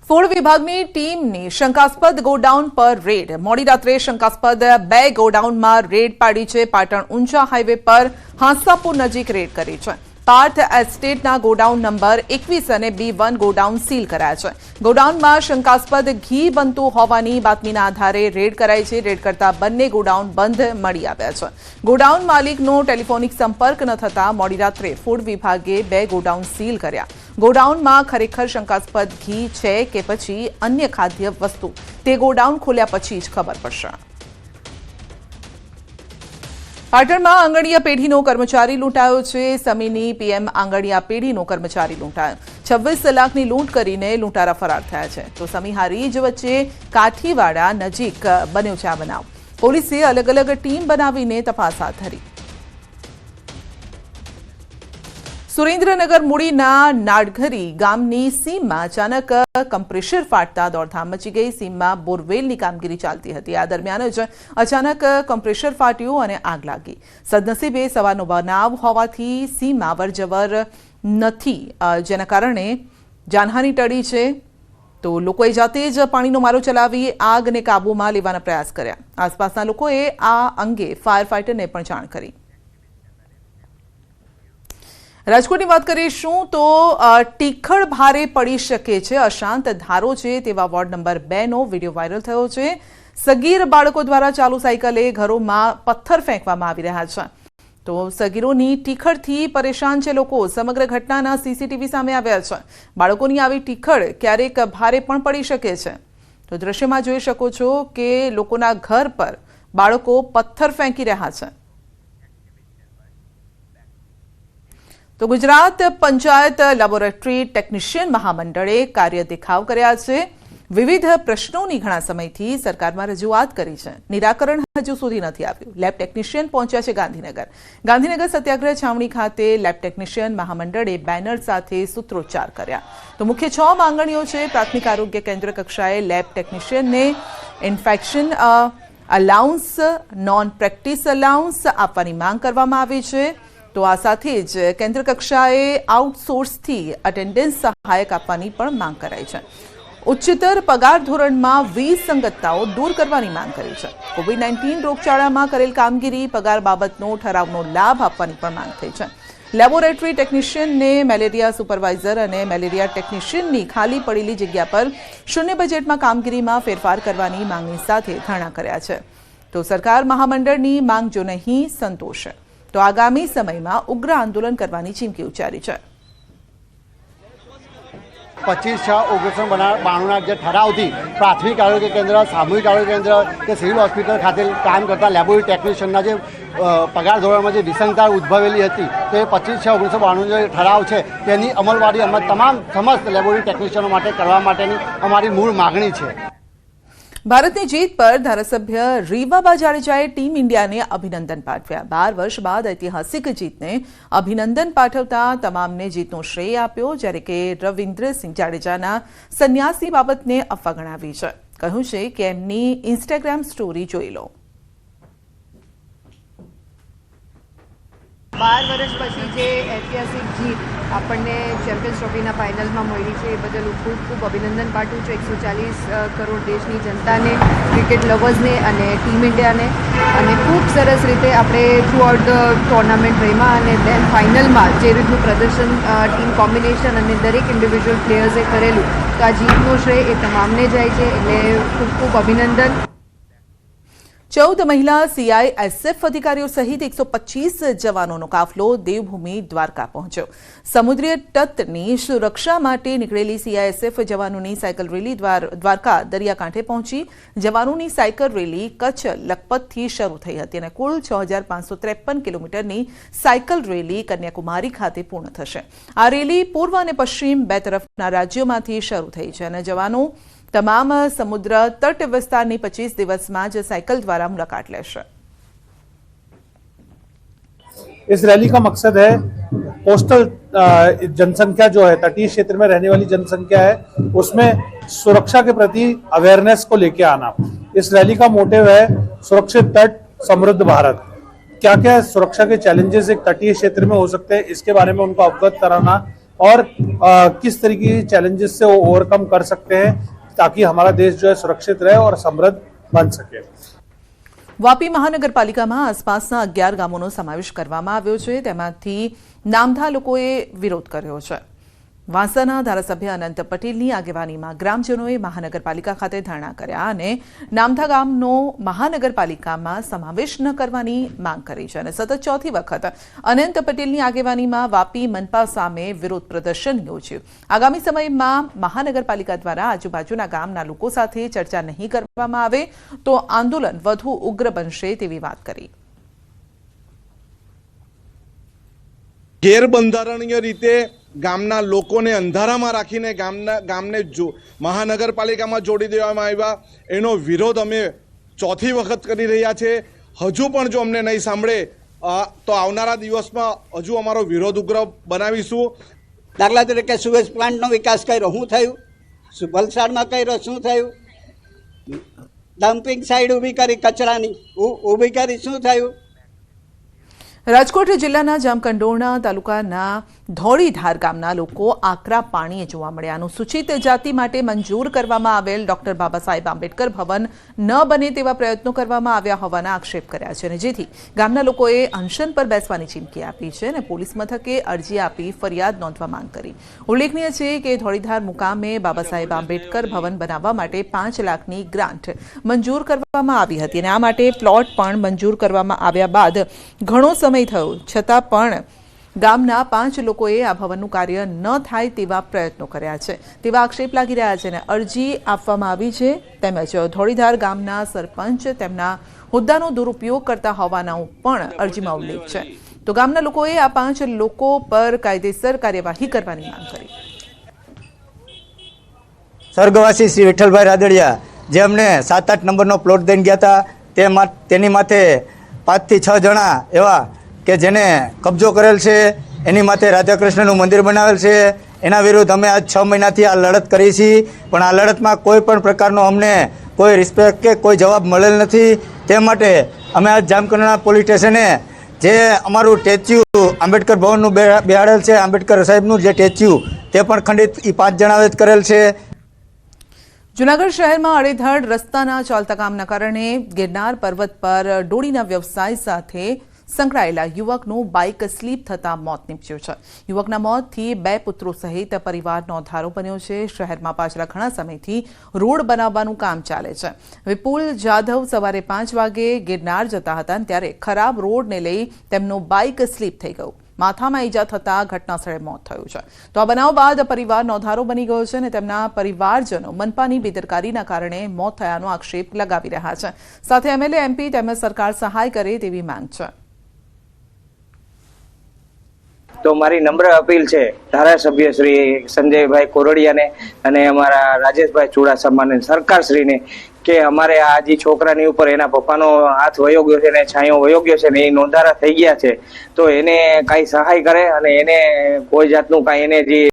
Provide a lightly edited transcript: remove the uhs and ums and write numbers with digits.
Food વિભાગની ટીમની શંકાસ્પદ ગોડાઉન પર રેડ. મોડી રાત્રે શંકાસ્પદ 2 ગોડાઉનમાં રેડ પાડી છે. પાટણ ઊંઝા હાઈવે પર હાંસાપુર નજીક રેડ કરી છે. પાર્થ એસ્ટેટના ગોડાઉન નંબર 21 અને B1 ગોડાઉન સીલ કરાયા છે. ગોડાઉનમાં શંકાસ્પદ ઘી બનતું હોવાની બાતમીના આધારે રેડ કરાઈ છે. રેડ કરતા બંને ગોડાઉન બંધ મળી આવ્યા છે. ગોડાઉન માલિકનો ટેલિફોનિક સંપર્ક ન થતા મોડી રાત્રે ફૂડ વિભાગે 2 ગોડાઉન સીલ કર્યા. ગોડાઉનમાં ખરેખર શંકાસ્પદ ઘી છે કે પછી અન્ય ખાદ્ય વસ્તુ, તે ગોડાઉન ખોલ્યા પછી જ ખબર પડશે. પાટણમાં આંગણિયા પેઢીનો કર્મચારી લૂંટાયો છે. સમીની PM આંગણિયા પેઢીનો કર્મચારી લૂંટાયો. 26 લાખની લૂંટ કરીને લૂંટારા ફરાર થયા છે. તો સમી હારીજ વચ્ચે કાઠીવાડા નજીક બન્યો છે આ બનાવ. પોલીસે અલગ અલગ ટીમ બનાવીને તપાસ હાથ ધરી. સુરેન્દ્રનગર મૂડીના નાડઘરી ગામની સીમમાં અચાનક કમ્પ્રેશર ફાટતા દોડધામ મચી ગઈ. સીમમાં બોરવેલની કામગીરી ચાલતી હતી. આ દરમિયાન જ અચાનક કમ્પ્રેશર ફાટ્યું અને આગ લાગી. સદનસીબે સવારનો બનાવ હોવાથી સીમમાં અવરજવર નથી, જેના કારણે જાનહાની ટળી છે. તો લોકોએ જાતે જ પાણીનો મારો ચલાવી આગને કાબૂમાં લેવાના પ્રયાસ કર્યા. આસપાસના લોકોએ આ અંગે ફાયર ફાઇટરને પણ જાણ કરી. રાજકોટની વાત કરીશું તો ટીખળ ભારે પડી શકે છે. અશાંત ધારો છે તેવા વોર્ડ નંબર 2 નો વિડીયો વાયરલ થયો છે. સગીર બાળકો દ્વારા ચાલુ સાયકલે ઘરોમાં પથ્થર ફેંકવામાં આવી રહ્યા છે. તો સગીરોની ટીખળથી પરેશાન છે લોકો. સમગ્ર ઘટનાના CCTV સામે આવ્યા છે. બાળકોની આવી ટીખળ ક્યારેક ભારે પણ પડી શકે છે. તો દ્રશ્યમાં જોઈ શકો છો કે લોકોના ઘર પર બાળકો પથ્થર ફેંકી રહ્યા છે. તો ગુજરાત પંચાયત લેબોરેટરી ટેકનિશિયન મહામંડળે કાર્ય દેખાવ કર્યા છે. વિવિધ પ્રશ્નોની ઘણા સમયથી સરકારમાં રજૂઆત કરી છે. નિરાકરણ હજુ સુધી નથી આવ્યું. લેબ ટેકનિશિયન પહોંચ્યા છે ગાંધીનગર. ગાંધીનગર સત્યાગ્રહ છાવણી ખાતે લેબ ટેકનિશિયન મહામંડળે બેનર સાથે સૂત્રોચ્ચાર કર્યા. તો મુખ્ય 6 માંગણીઓ છે. પ્રાથમિક આરોગ્ય કેન્દ્ર કક્ષાએ લેબ ટેકનિશિયનને infection allowance, non practice allowance આપવાની માંગ કરવામાં આવી છે. તો આ સાથે જ કેન્દ્ર કક્ષાએ આઉટસોર્સથી અટેન્ડન્સ સહાયક આપવાની પણ માંગ કરાઈ છે. ઉચ્ચતર પગાર ધોરણમાં વિસંગતતાઓ દૂર કરવાની માંગ કરી છે. COVID-19 રોગચાળામાં કરેલ કામગીરી, પગાર બાબતનો ઠરાવનો લાભ આપવાની પણ માંગ થઈ છે. લેબોરેટરી ટેકનિશિયનને મેલેરિયા સુપરવાઇઝર અને મેલેરિયા ટેકનિશિયનની ખાલી પડેલી જગ્યા પર શૂન્ય બજેટમાં કામગીરીમાં ફેરફાર કરવાની માંગણી સાથે ધરણા કર્યા છે. તો સરકાર મહામંડળની માંગ જો નહીં સંતોષે તો આગામી સમયમાં ઉગ્ર આંદોલન કરવાની ચીમકી ઉચ્ચારી છે. 25/6/1992 જે ઠરાવથી પ્રાથમિક આરોગ્ય કેન્દ્ર, સામૂહિક આરોગ્ય કેન્દ્ર કે સિવિલ હોસ્પિટલ ખાતે કામ કરતા લેબોરેટરી ટેકનિશિયનના જે પગાર ધોરણમાં જે વિસંગતતા ઉદ્ભવેલી હતી તે 25/6/1992 જે ઠરાવ છે તેની અમલવારી અમે તમામ સમસ્ત લેબોરેટરી ટેકનિશિયનો માટે કરવા માટેની અમારી મૂળ માગણી છે. ભારતની જીત પર ધારાસભ્ય રીવાબા જાડેજાએ ટીમ ઇન્ડિયાને અભિનંદન પાઠવ્યા. 12 વર્ષ બાદ ઐતિહાસિક જીતને અભિનંદન પાઠવતા તમામને જીતનો શ્રેય આપ્યો, જ્યારે કે રવિન્દ્રસિંહ જાડેજાના સંન્યાસની બાબતને અફવા ગણાવી છે. કહ્યું છે કે એમની ઇન્સ્ટાગ્રામ સ્ટોરી જોઈ લો. 12 વર્ષ પછી જે ઐતિહાસિક જીત આપણને ચેમ્પિયન્સ ટ્રોફીના ફાઇનલમાં મળી છે એ બદલ હું ખૂબ ખૂબ અભિનંદન પાઠવું છું 140 કરોડ દેશની જનતાને, ક્રિકેટ લવર્સને અને ટીમ ઇન્ડિયાને. અને ખૂબ સરસ રીતે આપણે થ્રુ આઉટ ધ ટુર્નામેન્ટ રહીમાં અને દેન ફાઇનલમાં જે રીતનું પ્રદર્શન, ટીમ કોમ્બિનેશન અને દરેક ઇન્ડિવિજ્યુઅલ પ્લેયર્સે કરેલું, તો આ જીતનો શ્રેય એ તમામને જાય છે. એટલે ખૂબ ખૂબ અભિનંદન. 14 મહિલા CISF અધિકારીઓ સહિત 125 જવાનોનો કાફલો દેવભૂમિ દ્વારકા પહોંચ્યો. સમુદ્રીય તટની સુરક્ષા માટે નીકળેલી CISF જવાનોની સાયકલ રેલી દ્વારકા દરિયાકાંઠે પહોંચી. જવાનોની સાયકલ રેલી કચ્છ લખપતથી શરૂ થઈ હતી અને કુલ 6553 કિલોમીટરની સાયકલ રેલી કન્યાકુમારી ખાતે પૂર્ણ થશે. આ રેલી પૂર્વ અને પશ્ચિમ 2 તરફના રાજ્યોમાંથી શરૂ થઈ છે અને જવાનો તમામ સમુદ્ર તટ વિસ્તારની 25 દિવસમાં જ साइकिल द्वारा मुलाकात लेशे. इस रैली का मकसद है कोस्टल जनसंख्या जो है, तटीय क्षेत्र में रहने वाली जनसंख्या है, उसमें सुरक्षा के प्रति अवेयरनेस को लेके आना. इस रैली का मोटिव है सुरक्षित तट समृद्ध भारत. क्या क्या सुरक्षा के चैलेंजेस एक तटीय क्षेत्र में हो सकते हैं, इसके बारे में उनको अवगत कराना, और किस तरीके की चैलेंजेस से वो ओवरकम कर सकते हैं ताकि हमारा देश जो है सुरक्षित रहे और समृद्ध बन सके। વાપી મહાનગરપાલિકામાં આસપાસના 11 ગામોનો સમાવેશ કરવામાં આવ્યો છે, તેમાંથી નામધા લોકોએ વિરોધ કર્યો છે। વાંસાના ધારાસભ્ય અનંત પટેલની આગેવાનીમાં ગ્રામજનોએ મહાનગરપાલિકા ખાતે ધરણા કર્યા અને નામધા ગામનો મહાનગરપાલિકામાં સમાવેશ ન કરવાની માંગ કરી છે અને સતત ચોથી વખત અનંત પટેલની આગેવાનીમાં વાપી મનપા સામે વિરોધ પ્રદર્શન યોજ્યું। આગામી સમયમાં મહાનગરપાલિકા દ્વારા આજુબાજુના ગામના લોકો સાથે ચર્ચા નહીં કરવામાં આવે તો આંદોલન વધુ ઉગ્ર બનશે તેવી વાત કરી। ગેરબંધારણીય રીતે ગામના લોકોને અંધારામાં રાખીને ગામને મહાનગરપાલિકામાં જોડી દેવામાં આવ્યા, એનો વિરોધ અમે ચોથી વખત કરી રહ્યા છે। હજુ પણ જો અમને નહીં સાંભળે તો આવનારા દિવસમાં હજુ અમારો વિરોધ ઉગ્ર બનાવીશું। દાખલા તરીકે સુએજ પ્લાન્ટનો વિકાસ કર્યો, શું થયું? વલસાડમાં કર્યો, શું થયું? ડમ્પિંગ સાઇડ ઊભી કરી, કચરાની ઊભી કરી, શું થયું? રાજકોટ જિલ્લાના જામકંડોરણા તાલુકાના ધોળીધાર ગામના લોકો આકરા પાણીએ જોવા મળ્યા। અનુસૂચિત જાતિ માટે મંજૂર કરવામાં આવેલ ડોક્ટર બાબા સાહેબ આંબેડકર ભવન ન બને તેવા પ્રયત્નો કરવામાં આવ્યા હોવાના આક્ષેપ કર્યા છે અને જેથી ગામના લોકોએ અનશન પર બેસવાની ચીમકી આપી છે અને પોલીસ મથકે અરજી આપી ફરિયાદ નોંધવા માંગ કરી। ઉલ્લેખનીય છે કે ધોળીધાર મુકામે બાબા સાહેબ આંબેડકર ભવન બનાવવા માટે 5 લાખની ગ્રાન્ટ મંજૂર કરવામાં આવી હતી અને આ માટે પ્લોટ પણ મંજૂર કરવામાં આવ્યા બાદ ઘણો સમય થયો છતાં પણ ગામના 5 લોકોએ આ ભવનનું કાર્ય ન થાય તેવા પ્રયત્નો કર્યા છે તેવા આક્ષેપ લાગી રહ્યા છે અને અરજી આપવામાં આવી છે। તેમજ ધોળીધાર ગામના સરપંચ તેમના હોદ્દાનો દુરુપયોગ કરતા હોવાનો પણ અરજીમાં ઉલ્લેખ છે। તો ગામના લોકોએ આ 5 લોકો પર કાયદેસર કાર્યવાહી કરવાની માંગ કરી। સ્વર્ગવાસી શ્રી વિઠ્ઠલભાઈ રાદડિયા જે અમને 7-8 નંબરનો પ્લોટ દઈને ગયા હતા તેની માથે 5 થી 6 જણા એવા કે જેને કબજો કરેલ છે, એની માથે રાધાકૃષ્ણનું મંદિર બનાવેલ છે, એના વિરુદ્ધ અમે આજ 6 મહિનાથી આ લડત કરી છીએ, પણ આ લડતમાં કોઈ પણ પ્રકારનો અમને કોઈ રિસ્પેક્ટ કે કોઈ જવાબ મળેલ નથી। તે માટે અમે આજ જામકંડોરણા પોલીસ સ્ટેશને જે અમારું સ્ટેચ્યુ આંબેડકર ભવનનું બેહાડેલ છે, આંબેડકર સાહેબનું જે સ્ટેચ્યુ તે પણ ખંડિત એ 5 જણાએ જ કરેલ છે। જૂનાગઢ શહેરમાં આડેધડ રસ્તાના ચાલતા કામના કારણે ગિરનાર પર્વત પર ડોળીના વ્યવસાય સાથે સંકળાયેલા યુવકનું બાઇક સ્લીપ થતાં મોત નીપજ્યું છે। યુવકના મોતથી 2 પુત્રો સહિત પરિવારનો અંધારો બન્યો છે। શહેરમાં પાછલા ઘણા સમયથી રોડ બનાવવાનું કામ ચાલે છે। વિપુલ જાધવ સવારે 5 વાગે ગિરનાર જતા હતા ત્યારે ખરાબ રોડને લઈ તેમનું બાઇક સ્લીપ થઈ ગયું। માથામાં ઈજા થતાં ઘટનાસ્થળે મોત થયું છે। તો આ બનાવ બાદ પરિવારનો અંધારો બની ગયો છે અને તેમના પરિવારજનો મનપાની બેદરકારીના કારણે મોત થયાનો આક્ષેપ લગાવી રહ્યા છે। સાથે એમએલએ એમપી તેમજ સરકાર સહાય કરે તેવી માંગ છે। તો મારી નમ્ર અપીલ છે ધારાસભ્ય શ્રી સંજયભાઈ કોરડિયાને અને અમારા રાજેશભાઈ ચુડાસમાને, સરકારશ્રીને કે અમારે આ જે છોકરાની ઉપર એના પપ્પાનો હાથ વયો ગયો છે ને છાંયો વયો ગયો છે ને એ નોંધારા થઈ ગયા છે, તો એને કાંઈ સહાય કરે અને એને કોઈ જાતનું કાંઈ એને જે